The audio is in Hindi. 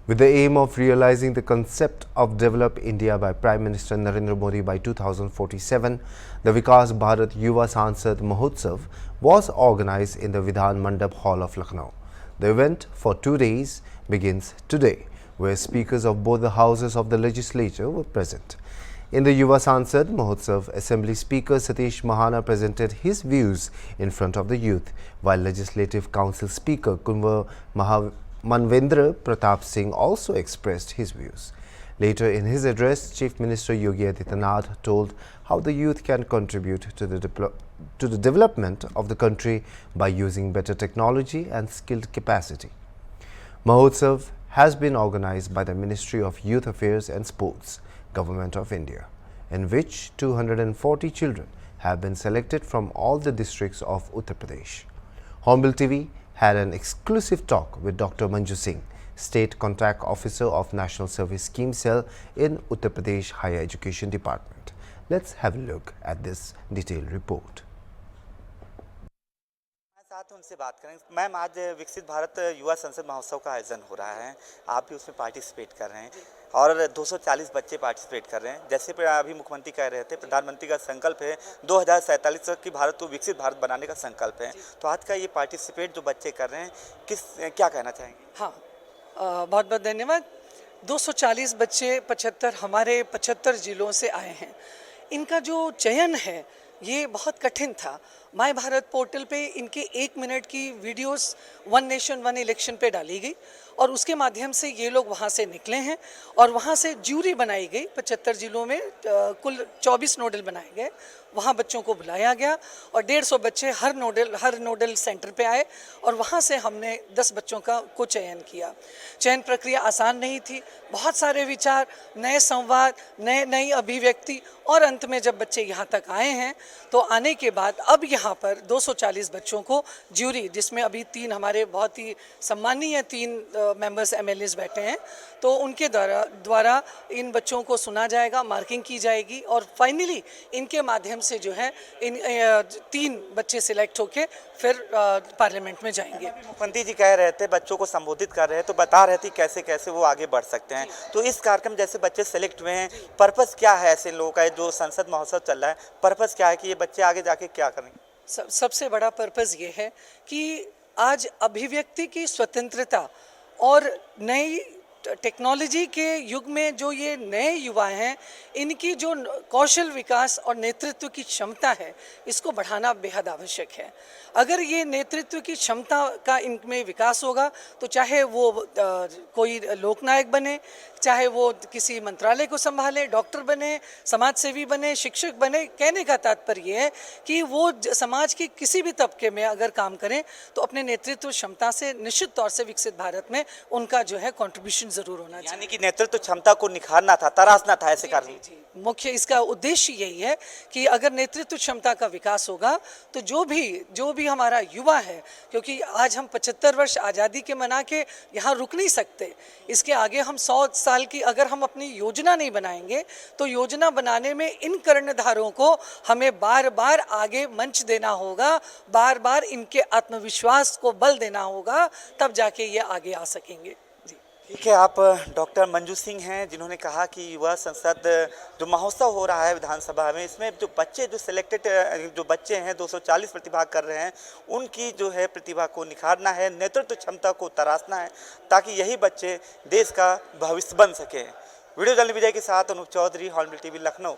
With the aim of realizing the concept of Develop India by Prime Minister Narendra Modi by 2047, the Vikas Bharat Yuva Sansad Mahotsav was organized in the Vidhan Mandap Hall of Lucknow. The event for 2 days begins today, where speakers of both the houses of the legislature were present. In the Yuva Sansad Mahotsav, Assembly Speaker Satish Mahana presented his views in front of the youth, while Legislative Council Speaker Kunwar Manvendra Pratap Singh also expressed his views. Later in his address, Chief Minister Yogi Adityanath told how the youth can contribute to the development of the country by using better technology and skilled capacity. Mahotsav has been organized by the Ministry of Youth Affairs and Sports, Government of India, in which 240 children have been selected from all the districts of Uttar Pradesh. Hornbill TV had an exclusive talk with Dr. Manju Singh, State Contract Officer of National Service Scheme Cell in Uttar Pradesh Higher Education Department. Let's have a look at this detailed report. साथ उनसे बात करें। मैम, आज विकसित भारत युवा संसद महोत्सव का आयोजन हो रहा है, आप भी उसमें पार्टिसिपेट कर रहे हैं और 240 बच्चे पार्टिसिपेट कर रहे हैं। जैसे अभी मुख्यमंत्री कह रहे थे, प्रधानमंत्री का संकल्प है 2047 तक की भारत को विकसित भारत बनाने का संकल्प है, तो आज का ये पार्टिसिपेट जो बच्चे कर रहे हैं, क्या कहना चाहेंगे? हाँ, बहुत बहुत धन्यवाद। 240 बच्चे 75 हमारे 75 जिलों से आए हैं। इनका जो चयन है ये बहुत कठिन था। माय भारत पोर्टल पे इनके 1 मिनट की videos one nation one election पे डाली गई और उसके माध्यम से ये लोग वहाँ से निकले हैं और वहाँ से ज्यूरी बनाई गई। 75 जिलों में कुल 24 नोडल बनाए गए, वहाँ बच्चों को बुलाया गया और 150 बच्चे हर नोडल सेंटर पे आए और वहाँ से हमने 10 बच्चों को चयन किया। चयन प्रक्रिया आसान नहीं थी, बहुत सारे विचार, नए संवाद, नई अभिव्यक्ति और अंत में जब बच्चे यहाँ तक आए हैं तो आने के बाद अब यहाँ पर 240 बच्चों को ज्यूरी, जिसमें अभी 3 हमारे बहुत ही सम्मानीय 3 मेंबर्स MLAs बैठे हैं, तो उनके द्वारा इन बच्चों को सुना जाएगा, मार्किंग की जाएगी और फाइनली इनके माध्यम से जो है इन 3 बच्चे सिलेक्ट होके फिर पार्लियामेंट में जाएंगे। मुख्यमंत्री जी कह रहे थे, बच्चों को संबोधित कर रहे हैं, तो बता रहे थे कैसे कैसे वो आगे बढ़ सकते हैं। तो इस कार्यक्रम जैसे बच्चे सेलेक्ट हुए हैं, पर्पस क्या है ऐसे लोगों का, जो संसद महोत्सव चल रहा है, पर्पस क्या है कि ये बच्चे आगे जाके क्या करें? सबसे बड़ा पर्पस ये है कि आज अभिव्यक्ति की स्वतंत्रता और नई टेक्नोलॉजी के युग में जो ये नए युवा हैं, इनकी जो कौशल विकास और नेतृत्व की क्षमता है, इसको बढ़ाना बेहद आवश्यक है। अगर ये नेतृत्व की क्षमता का इनमें विकास होगा तो चाहे वो कोई लोकनायक बने, चाहे वो किसी मंत्रालय को संभाले, डॉक्टर बने, समाज सेवी बने, शिक्षक बने, कहने का तात्पर्य ये है कि वो समाज के किसी भी तबके में अगर काम करें तो अपने नेतृत्व क्षमता से निश्चित तौर से विकसित भारत में उनका जो है कंट्रीब्यूशन जरूर होना चाहिए। यानी कि नेतृत्व क्षमता को निखारना था, तराशना था, ऐसे कारण मुख्य इसका उद्देश्य यही है कि अगर नेतृत्व क्षमता का विकास होगा तो जो भी हमारा युवा है, क्योंकि आज हम 75 वर्ष आज़ादी के मना के यहाँ रुक नहीं सकते, इसके आगे हम 100 साल की अगर हम अपनी योजना नहीं बनाएंगे तो योजना बनाने में इन कर्णधारों को हमें बार बार आगे मंच देना होगा, बार बार इनके आत्मविश्वास को बल देना होगा, तब जाके ये आगे आ सकेंगे। ठीक है, आप डॉक्टर मंजू सिंह हैं, जिन्होंने कहा कि युवा संसद जो महोत्सव हो रहा है विधानसभा में, इसमें जो बच्चे जो सिलेक्टेड जो बच्चे हैं 240 प्रतिभाग कर रहे हैं, उनकी जो है प्रतिभा को निखारना है, नेतृत्व क्षमता को तराशना है, ताकि यही बच्चे देश का भविष्य बन सके। वीडियो जर्नलिस्ट विजय के साथ अनूप चौधरी, हॉर्नबिल TV, लखनऊ।